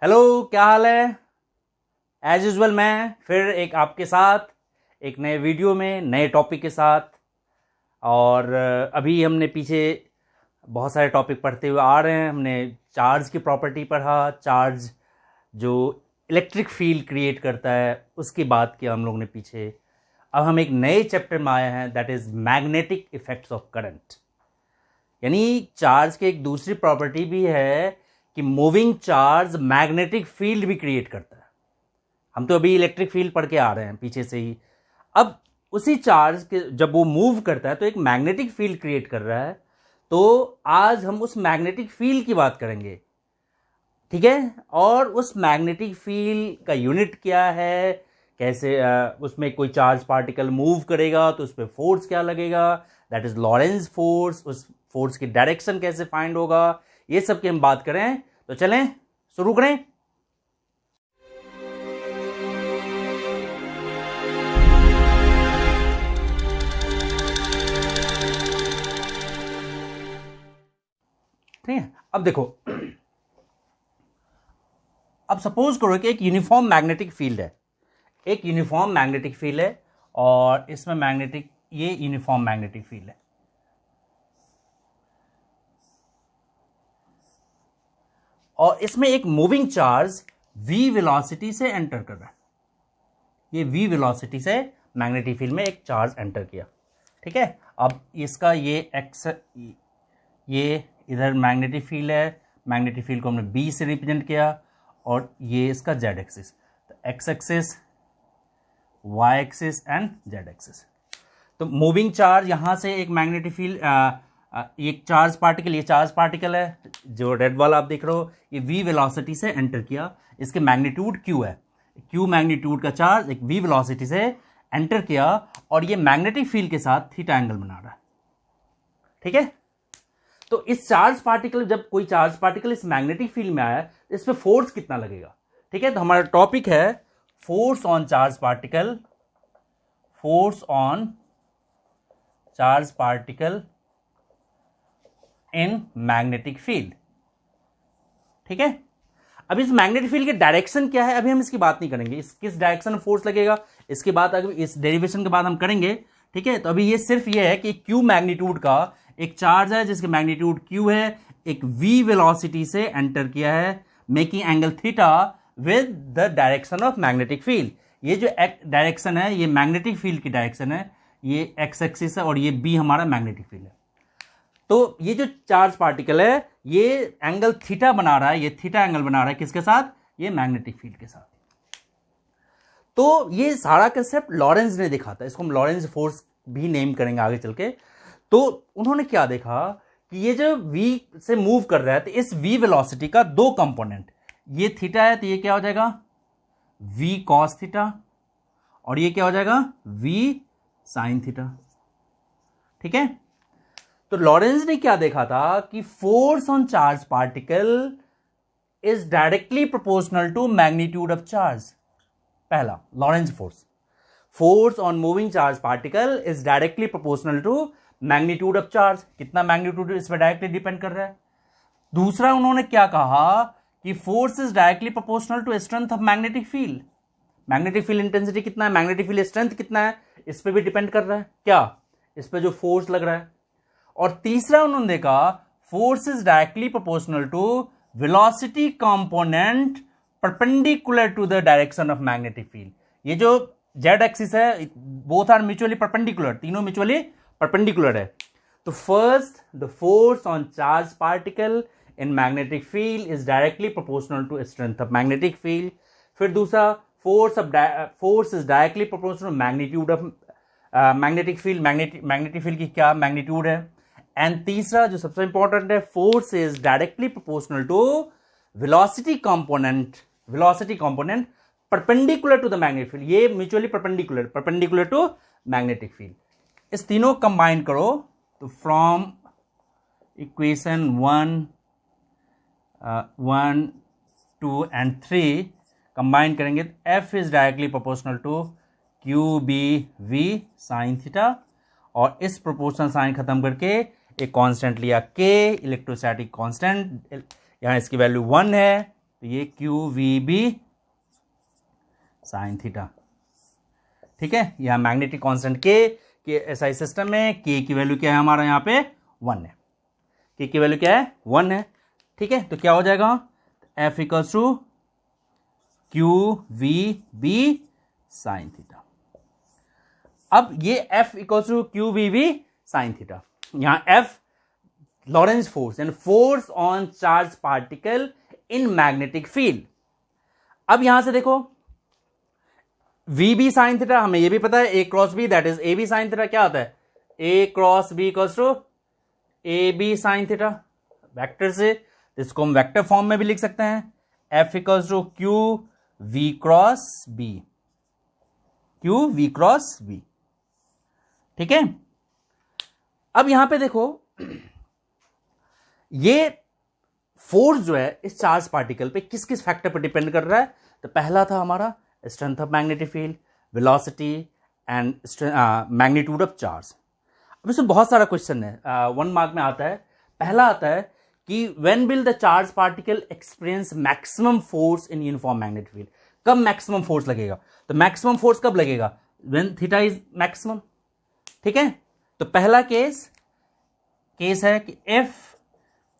Hello, क्या हाल है। As usual मैं फिर एक आपके साथ एक नए वीडियो में नए टॉपिक के साथ। और अभी हमने पीछे बहुत सारे टॉपिक पढ़ते हुए आ रहे हैं। हमने चार्ज की प्रॉपर्टी पढ़ा, चार्ज जो इलेक्ट्रिक फील्ड क्रिएट करता है उसकी बात किया हम लोग ने पीछे। अब हम एक नए चैप्टर में आए हैं, that is magnetic effects of current. यानी चार्ज की एक दूसरी प्रॉपर्टी भी है कि मूविंग चार्ज मैग्नेटिक फील्ड भी क्रिएट करता है। हम तो अभी इलेक्ट्रिक फील्ड पढ़ के आ रहे हैं पीछे से ही। अब उसी चार्ज के जब वो मूव करता है तो एक मैग्नेटिक फील्ड क्रिएट कर रहा है। तो आज हम उस मैग्नेटिक फील्ड की बात करेंगे, ठीक है। और उस मैग्नेटिक फील्ड का यूनिट क्या है, कैसे उसमें कोई चार्ज पार्टिकल मूव करेगा तो उस पर फोर्स क्या लगेगा, दैट इज लॉरेंज फोर्स। उस फोर्स की डायरेक्शन कैसे फाइंड होगा, ये सब की हम बात करें। तो चलें शुरू करें। ठीक है, अब देखो, अब सपोज करो कि एक यूनिफॉर्म मैग्नेटिक फील्ड है। एक यूनिफॉर्म मैग्नेटिक फील्ड है और इसमें मैग्नेटिक, ये यूनिफॉर्म मैग्नेटिक फील्ड है। और इसमें एक मूविंग चार्ज v वेलोसिटी से एंटर कर रहा है। ये v वेलोसिटी से मैग्नेटिक फील्ड में एक चार्ज एंटर किया, ठीक है। अब इसका ये x, ये इधर मैग्नेटिक फील्ड है। मैग्नेटिक फील्ड को हमने b से रिप्रेजेंट किया और ये इसका z एक्सिस, तो x axis, y axis and z axis. तो मूविंग चार्ज यहाँ से एक मैग्नेटिक फील्ड, एक चार्ज पार्टिकल, ये चार्ज पार्टिकल है जो रेड वाला आप देख रहे हो, ये v वेलोसिटी से एंटर किया। इसके मैग्नीट्यूड q है। q मैग्नीट्यूड का चार्ज एक v वेलोसिटी से एंटर किया और ये मैग्नेटिक फील्ड के साथ थीटा एंगल बना रहा है, ठीक है। तो इस चार्ज पार्टिकल, जब कोई चार्ज पार्टिकल इस मैग्नेटिक फील्ड में आया, इस पे फोर्स कितना लगेगा, ठीक है। तो हमारा टॉपिक है force on charge particle, force on charge particle in magnetic field, ठीक है। अब इस मैग्नेटिक फील्ड की डायरेक्शन क्या है, अभी हम इसकी बात नहीं करेंगे। इस किस डायरेक्शन में फोर्स लगेगा इसकी बात अभी इस डेरिवेशन के बाद हम करेंगे, ठीक है। तो अभी ये सिर्फ ये है कि क्यू मैग्नीट्यूड का एक चार्ज है जिसके मैग्नीट्यूड क्यू है, एक v वेलोसिटी से एंटर किया है, making angle theta with the direction of magnetic field. ये जो डायरेक्शन है ये मैग्नेटिक फील्ड की डायरेक्शन है, ये x एक्सिस है और ये b हमारा मैग्नेटिक फील्ड है। तो ये जो चार्ज पार्टिकल है ये एंगल थीटा बना रहा है, ये थीटा एंगल बना रहा है किसके साथ, ये मैग्नेटिक फील्ड के साथ। तो ये सारा कंसेप्ट लॉरेंज ने देखा था, इसको हम लॉरेंज फोर्स भी नेम करेंगे आगे चल के। तो उन्होंने क्या देखा कि ये जो v से मूव कर रहा है, तो इस v वेलोसिटी का दो कंपोनेंट, ये थीटा है तो ये क्या हो जाएगा v cos थीटा, और ये क्या हो जाएगा v sin थीटा, ठीक है। तो लॉरेंज ने क्या देखा था कि force on charge particle is directly proportional to magnitude of charge. पहला Lorentz force, force on moving charge particle is directly proportional to magnitude of charge. कितना मैग्नीट्यूड इस पर डायरेक्टली डिपेंड कर रहा है। दूसरा उन्होंने क्या कहा कि force is directly proportional to strength of magnetic field. Magnetic field intensity कितना है, मैग्नेटिक फील्ड स्ट्रेंथ कितना है, इस पर भी डिपेंड कर रहा है, क्या, इस पर जो फोर्स लग रहा है। और तीसरा उन्होंने देखा force is directly proportional to velocity component perpendicular to the direction of magnetic field. ये जो z एक्सिस है, बोथ आर म्यूचुअली परपेंडिकुलर, तीनों म्यूचुअली परपेंडिकुलर है। तो first, the force on charge particle in magnetic field is directly proportional to strength of magnetic field. फिर दूसरा, force is directly proportional magnitude of magnetic field, magnetic field की क्या magnitude है। And तीसरा जो सबसे इंपॉर्टेंट है, force is directly proportional to velocity component perpendicular to the magnetic field. ये mutually perpendicular to magnetic field. इस तीनों कंबाइन करो तो फ्रॉम इक्वेशन 1, 2 एंड 3 कंबाइन करेंगे तो F is directly proportional to QBV sine theta, और इस प्रोपोर्शनल साइन खत्म करके एक कांस्टेंट लिया K, इलेक्ट्रोस्टैटिक कांस्टेंट, यहाँ इसकी वैल्यू 1 है, तो ये Q V B sine theta. ठीक है, यह मैग्नेटिक कांस्टेंट के एसआई सिस्टम में के की वैल्यू क्या है हमारा यहाँ पे 1 है। के की वैल्यू क्या है 1 है। ठीक है, तो क्या हो जाएगा F equals to Q V B sine theta. अब ये F equals to Q V B sine theta, यहां F Lorentz force and force on charge particle in magnetic field. अब यहां से देखो वी बी साइन थीटा हमें यह भी पता है, A cross B that is A B sine theta क्या होता है, A cross B equals to A B sine theta. Vector से इसको हम वेक्टर फॉर्म में भी लिख सकते हैं, F equals to Q V cross B, Q V cross B. ठीक है, अब यहां पे देखो ये फोर्स जो है इस चार्ज पार्टिकल पे किस किस फैक्टर पर डिपेंड कर रहा है। तो पहला था हमारा strength of magnetic field, velocity and magnitude of charge. अब इसमें बहुत सारा क्वेश्चन है, 1 मार्क में आता है। पहला आता है कि when will the charge particle experience maximum force in uniform magnetic field, कब मैक्सिमम फोर्स लगेगा। तो मैक्सिमम फोर्स कब लगेगा, व्हेन थीटा इज मैक्सिमम। ठीक है, तो पहला केस है कि F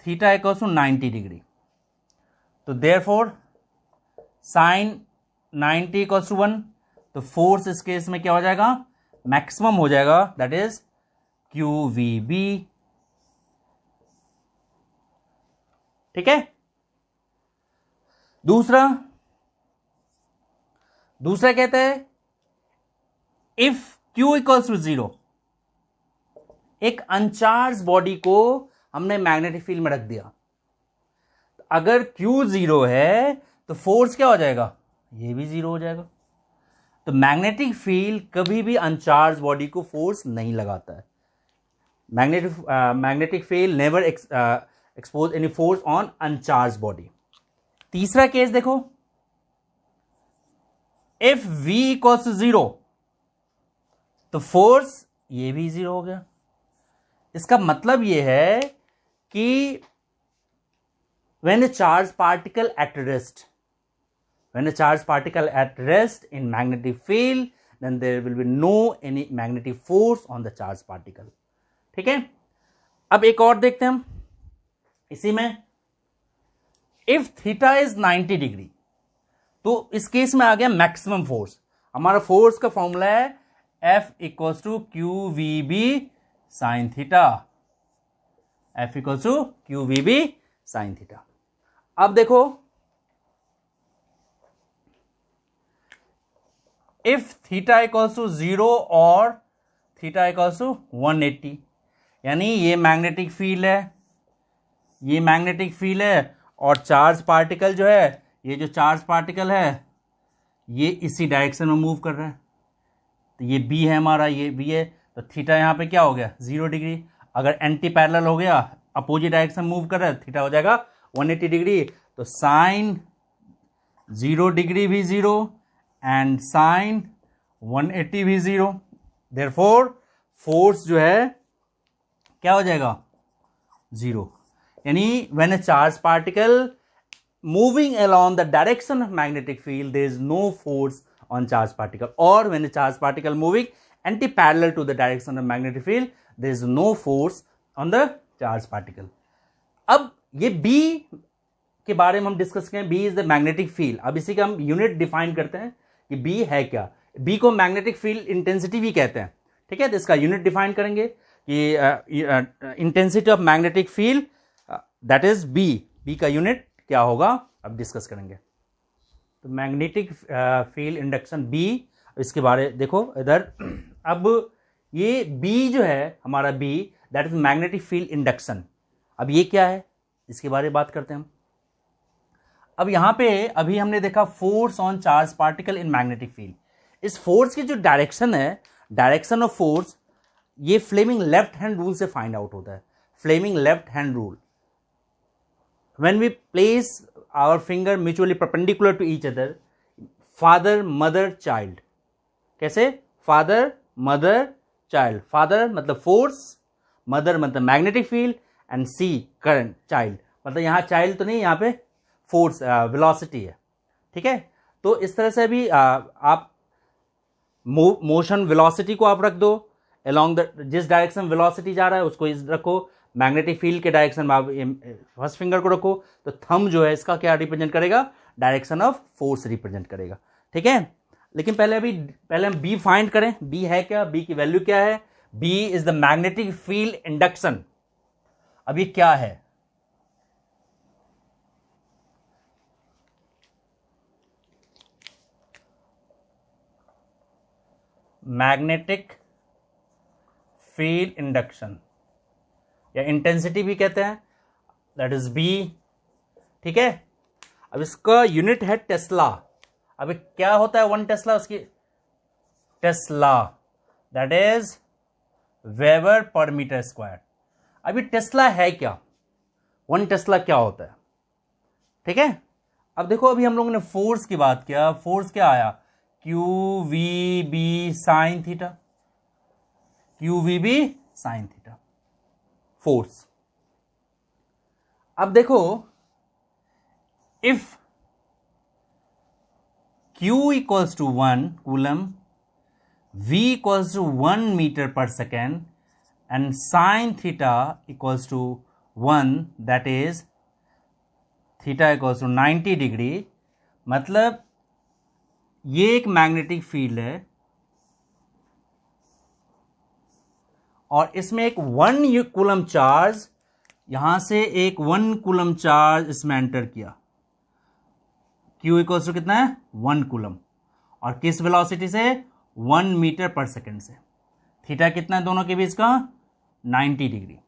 theta equals to 90 degree, तो देयरफॉर साइन 90 इक्वल्स टू 1, तो फोर्स इस केस में क्या हो जाएगा मैक्सिमम हो जाएगा, that is Q V B. ठीक है, दूसरा कहता है इफ क्यू इक्वल्स टू 0, एक अनचार्ज बॉडी को हमने मैग्नेटिक फील्ड में रख दिया, अगर Q 0 है तो फोर्स क्या हो जाएगा, ये भी 0 हो जाएगा। तो मैग्नेटिक फील्ड कभी भी अनचार्ज बॉडी को फोर्स नहीं लगाता है। Magnetic field never expose any force on uncharged body. तीसरा केस देखो, इफ V इक्वल्स टू 0, तो फोर्स ये भी 0 हो गया। इसका मतलब यह है कि when a charged particle at rest in magnetic field, then there will be no any magnetic force on the charged particle. ठीक है, अब एक और देखते हैं हम इसी में, if theta is 90 डिग्री, तो इस केस में आ गया मैक्सिमम फोर्स। हमारा फोर्स का फॉर्मूला है F equals to Q V B sine theta, F equals to Q V B sine theta. अब देखो इफ थीटा इक्वल्स टू 0 और थीटा इक्वल्स टू 180, यानी ये मैग्नेटिक फील्ड है, और चार्ज पार्टिकल जो है, ये जो चार्ज पार्टिकल है ये इसी डायरेक्शन में मूव कर रहा है। तो ये बी है हमारा, ये बी है, तो थीटा यहां पे क्या हो गया 0 डिग्री। अगर एंटी पैरेलल हो गया, अपोजिट डायरेक्शन मूव कर रहा है, थीटा हो जाएगा 180 डिग्री। तो साइन 0 डिग्री भी 0 एंड साइन 180 भी 0। देयरफॉर फोर्स जो है क्या हो जाएगा 0। यानी when a charge particle moving along the direction of magnetic field, there is no force on charge particle, or when a charge particle moving anti-parallel to the direction of magnetic field, there is no force on the charge particle. अब ये B के बारे में हम discuss करें, B is the magnetic field। अब इसी का हम यूनिट डिफाइन करते हैं कि B है क्या। B को मैग्नेटिक फील्ड इंटेंसिटी भी कहते हैं। ठीक है, तो इसका यूनिट डिफाइन करेंगे कि intensity of magnetic field that is B का यूनिट क्या होगा, अब डिस्कस करेंगे। तो मैग्नेटिक फील्ड इंडक्शन बी, इसके बारे देखो इधर। अब ये बी जो है हमारा B, that is magnetic field induction. अब ये क्या है, इसके बारे में बात करते हैं हम। अब यहां पे अभी हमने देखा force on charge particle in magnetic field. इस फोर्स की जो डायरेक्शन है, डायरेक्शन ऑफ फोर्स, ये फ्लेमिंग लेफ्ट हैंड रूल से फाइंड आउट होता है। Fleming left hand rule, when we place our finger mutually perpendicular to each other, father mother child, कैसे father mother child, father मतलब force, mother मतलब magnetic field, and C current, child मतलब यहाँ child तो नहीं, यहाँ पे फोर्स वेलोसिटी है, ठीक है। तो इस तरह से भी आप मोशन वेलोसिटी को आप रख दो अलोंग द, जिस डायरेक्शन वेलोसिटी जा रहा है उसको इस रखो, मैग्नेटिक फील्ड के डायरेक्शन में आप फर्स्ट फिंगर को रखो, तो थंब जो है इसका क्या रिप्रेजेंट करेगा, डायरेक्शन ऑफ फोर्स रिप्रेजेंट करेगा, ठीक है। लेकिन पहले हम बी फाइंड करें, बी है क्या, बी की वैल्यू क्या है, B is the magnetic field induction. अब ये क्या है, मैग्नेटिक फील्ड इंडक्शन या इंटेंसिटी भी कहते हैं, दैट इज बी, ठीक है। अब इसका यूनिट है टेस्ला। अब क्या होता है 1 टेस्ला, उसकी tesla that is weber per meter square. अभी टेस्ला है क्या, 1 टेस्ला क्या होता है, ठीक है। अब देखो अभी हम लोगों ने फोर्स की बात किया, फोर्स क्या आया, Q V B sine theta, Q V B sine theta force. अब देखो if Q equals to 1 coulomb, V equals to 1 meter per second, and sine theta equals to 1, that is theta equals to 90 degree. मतलब ये एक magnetic field है और इसमें एक 1 coulomb charge, यहां से एक 1 कूलम चार्ज इसमें एंटर किया, Q इक्वल्स टू कितना है 1 कूलम, और किस वेलोसिटी से 1 मीटर पर सेकेंड से, थीटा कितना है दोनों के बीच का 90 डिग्री।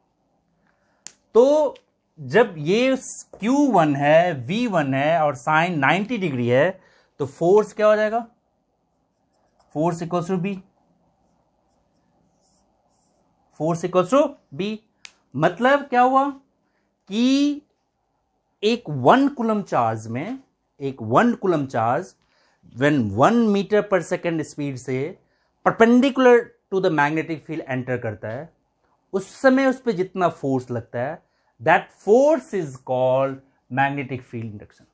तो जब ये Q1 है, V1 है और साइन 90 डिग्री है, तो फोर्स क्या हो जाएगा, force equals to B, force equals to B. मतलब क्या हुआ कि एक 1 कूलम चार्ज में, एक 1 coulomb charge when 1 meter per second speed से perpendicular to the magnetic field enter करता है, उस समय उस पर जितना फोर्स लगता है, that force is called magnetic field induction,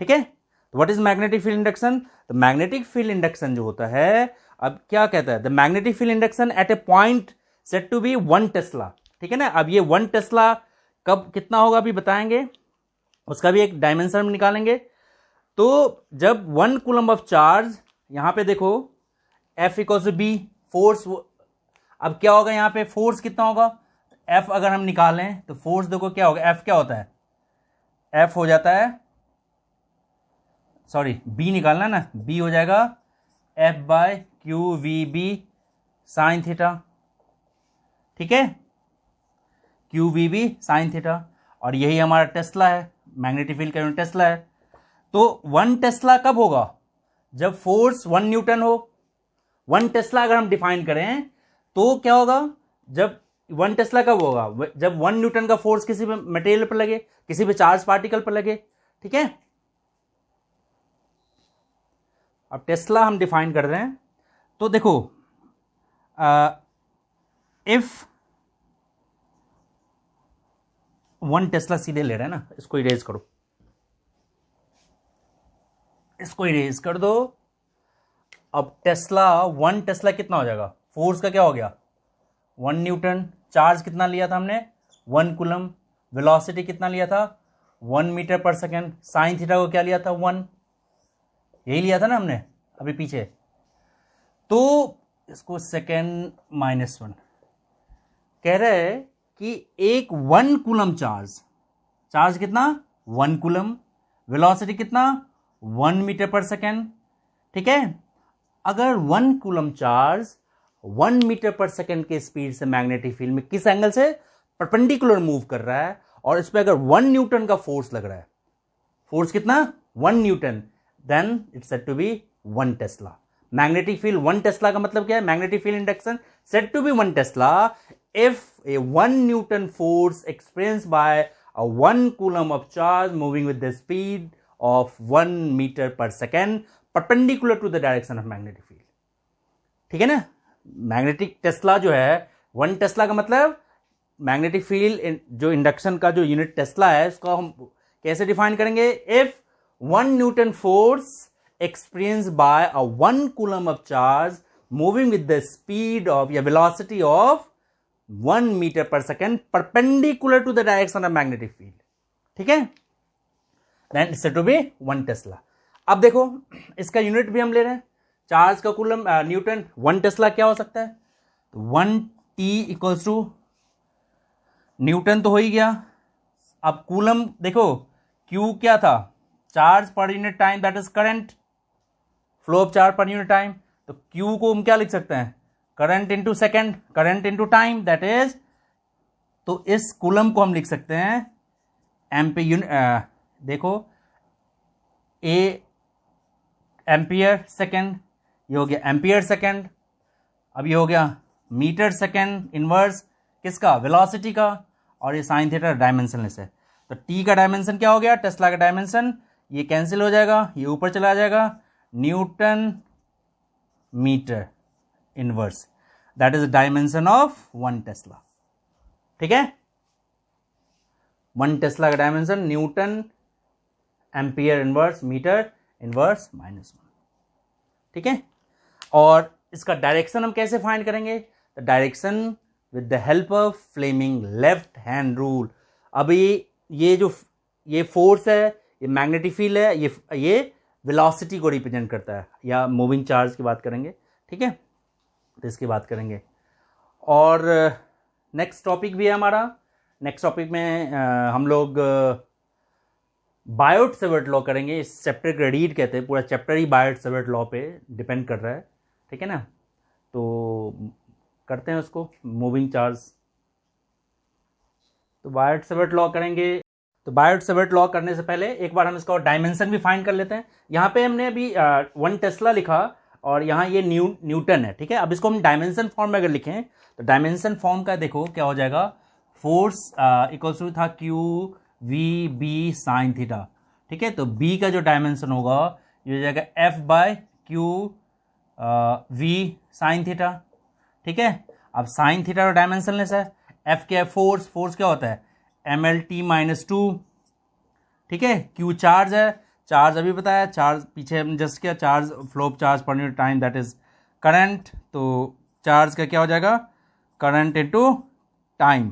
ठीक है। तो what is magnetic field induction, the magnetic field induction जो होता है, अब क्या कहता है, the magnetic field induction at a point said to be 1 tesla, ठीक है ना। अब ये 1 टेस्ला कब कितना होगा अभी बताएंगे, उसका भी एक डायमेंशन हम निकालेंगे। तो जब 1 कूलम ऑफ चार्ज, यहां पे देखो F equals to B force, अब क्या होगा यहां पे फोर्स कितना होगा, F अगर हम निकालें तो फोर्स देखो क्या होगा, F क्या होता है, F हो जाता है, सॉरी B निकालना ना, B हो जाएगा F by Q V B sine theta, ठीक है, Q V B sine theta, और यही हमारा टेस्ला है, मैग्नेटिक फील्ड का यूनिट टेस्ला है। तो 1 टेस्ला कब होगा, जब फोर्स 1 न्यूटन हो। 1 टेस्ला अगर हम डिफाइन करें तो क्या होगा, जब 1 टेस्ला कब होगा, जब 1 न्यूटन का फोर्स किसी पे मटेरियल पर लगे, किसी पे चार्ज पार्टिकल पर लगे, ठीक है। अब टेस्ला हम डिफाइन कर रहे हैं, तो देखो इफ 1 टेस्ला सीधे ले रहे हैं ना, इसको इरेज करो, इसको इरेज कर दो। अब टेस्ला 1 टेस्ला कितना हो जाएगा, फोर्स का क्या हो गया 1 न्यूटन, चार्ज कितना लिया था हमने 1 कूलम, वेलोसिटी कितना लिया था 1 meter per second, sine theta को क्या लिया था 1, यही लिया था ना हमने अभी पीछे। तो इसको सेकेंड -1 कह रहे हैं कि एक 1 कूलम चार्ज, चार्ज कितना 1 कूलम, वेलोसिटी कितना 1 मीटर पर सेकेंड, ठीक है। अगर 1 coulomb charge 1 meter per second के स्पीड से मैग्नेटिक फील्ड में किस एंगल से परपेंडिकुलर मूव कर रहा है, और इस पर अगर 1 न्यूटन का फोर्स लग रहा है, फोर्स कितना 1 newton, then it's said to be 1 tesla. Magnetic field 1 tesla का मतलब क्या है, magnetic field induction said to be 1 tesla if a 1 Newton force experienced by a 1 coulomb of charge moving with the speed of 1 meter per second perpendicular to the direction of magnetic field, ठीक है ना। Magnetic Tesla जो है 1 tesla का मतलब magnetic field जो induction का जो यूनिट टेस्ला है, उसका हम कैसे डिफाइन करेंगे? If 1 newton force experience by a 1 coulomb of charge moving with the speed of या velocity of 1 meter per second perpendicular to the direction of magnetic field, ठीक है, then it's to be 1 tesla. अब देखो इसका unit भी हम ले रहे हैं, चार्ज का कूलम न्यूटन, 1 टेस्ला क्या हो सकता है? तो 1 T इक्वल्स टू न्यूटन तो हो ही गया। अब कूलम देखो, Q क्या था? Charge per unit time, that is current, flow of charge per unit time. तो Q को हम क्या लिख सकते हैं? Current into second, current into time, that is, तो इस कूलम को हम लिख सकते हैं एम्पी यूनिट, देखो ए एम्पियर सेकेंड, ये हो गया एम्पियर सेकेंड। अब ये हो गया मीटर सेकेंड इनवर्स किसका? वेलोसिटी का, और ये साइन थीटा डायमेंशनलेस है। तो टी का डायमेंशन क्या हो गया? टेस्ला का डायमेंशन, ये कैंसिल हो जाएगा, ये ऊपर चला जाएगा, newton meter inverse, that is dimension of 1 tesla, ठीक है। 1 टेस्ला का dimension newton ampere inverse meter inverse -1, ठीक है। और इसका डायरेक्शन हम कैसे फाइंड करेंगे? The direction with the help of Fleming left hand rule. अब ये जो ये फोर्स है, ये मैग्नेटिक फील्ड है, ये वेलोसिटी को रिप्रेजेंट करता है, या मूविंग चार्ज की बात करेंगे, ठीक है, तो इसकी बात करेंगे। और नेक्स्ट टॉपिक भी है हमारा, नेक्स्ट टॉपिक में हम लोग बायोट सेवर्ट लॉ करेंगे। इस चैप्टर को रीड कहते हैं, पूरा चैप्टर ही बायोट सेवर्ट लॉ पे डिपेंड कर रहा है, ठीक है ना। तो करते हैं उसको, मूविंग चार्ज। तो बायोट सेवर्ट लॉ करेंगे। तो बायोट सेवर्ट लॉ करने से पहले एक बार हम इसका डायमेंशन भी फाइंड कर लेते हैं। यहाँ पे हमने अभी 1 टेस्ला लिखा और यहाँ ये न्यूटन है, ठीक है। अब इसको हम डायमेंशन फॉर्म में अगर लिखें तो डायमेंशन फॉर्म का देखो क्या हो जाएगा, फोर्स इक्वल्स टू था Q V B sine theta, ठीक है। तो बी का जो डायमेंशन होगा ये हो जाएगा F by Q V sine theta, ठीक है। अब साइन थीटा का डायमेंशन लेस है, एफ क्या है? फोर्स, फोर्स क्या होता है? MLT-2, ठीक है। क्यू चार्ज है, चार्ज अभी बताया, चार्ज पीछे हमने जस्ट किया, charge flow of charge per unit time, that is current. तो चार्ज का क्या हो जाएगा? Current into time.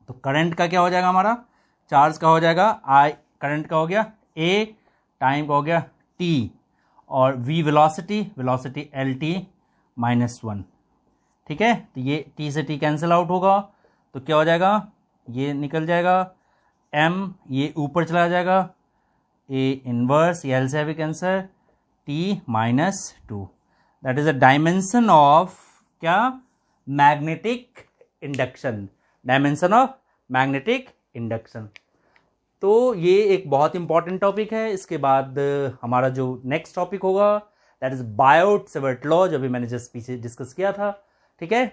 तो करंट का क्या हो जाएगा हमारा? चार्ज का हो जाएगा आई, करंट का हो गया ए, टाइम का हो गया टी, और वी वेलोसिटी, वेलोसिटी LT-1, ठीक है। तो ये टी से टी कैंसिल आउट होगा, तो क्या हो जाएगा? ये निकल जाएगा, m ये ऊपर चला जाएगा, ए इनवर्स, ये एल से भी कैंसर, T-2, that is a dimension of क्या? Magnetic induction, dimension of magnetic induction. तो ये एक बहुत इंपॉर्टेंट टॉपिक है। इसके बाद हमारा जो नेक्स्ट टॉपिक होगा that is Biot Savart law, जो भी मैंने जस्ट पीछे डिस्कस किया था, ठीक है।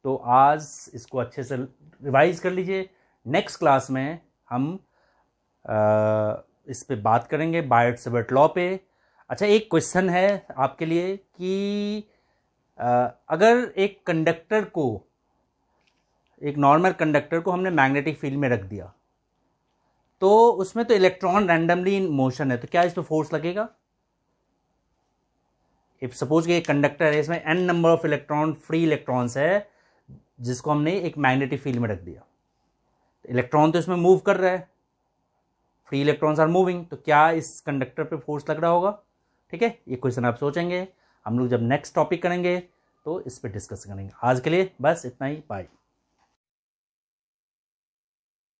तो आज इसको अच्छे से रिवाइज कर लीजिए। नेक्स्ट क्लास में हम इस पे बात करेंगे बायोट सेवर्ट लॉ पे। अच्छा, एक क्वेश्चन है आपके लिए कि अगर एक कंडक्टर को, एक नॉर्मल कंडक्टर को हमने मैग्नेटिक फील्ड में रख दिया, तो उसमें तो इलेक्ट्रॉन रैंडमली इन मोशन है, तो क्या इस पर फोर्स लगेगा? इफ सपोज कि एक कंडक्टर है, इसमें n number of electron, free electrons है, जिसको हमने एक मैग्नेटिक फील्ड में रख दिया, तो इलेक्ट्रॉन तो इसमें मूव कर रहा है, फ्री इलेक्ट्रॉन्स आर मूविंग, तो क्या इस कंडक्टर पे फोर्स लग रहा होगा? ठीक है, ये क्वेश्चन आप सोचेंगे। हम लोग जब नेक्स्ट टॉपिक करेंगे तो इस पर डिस्कस करेंगे। आज के लिए बस इतना ही, बाय।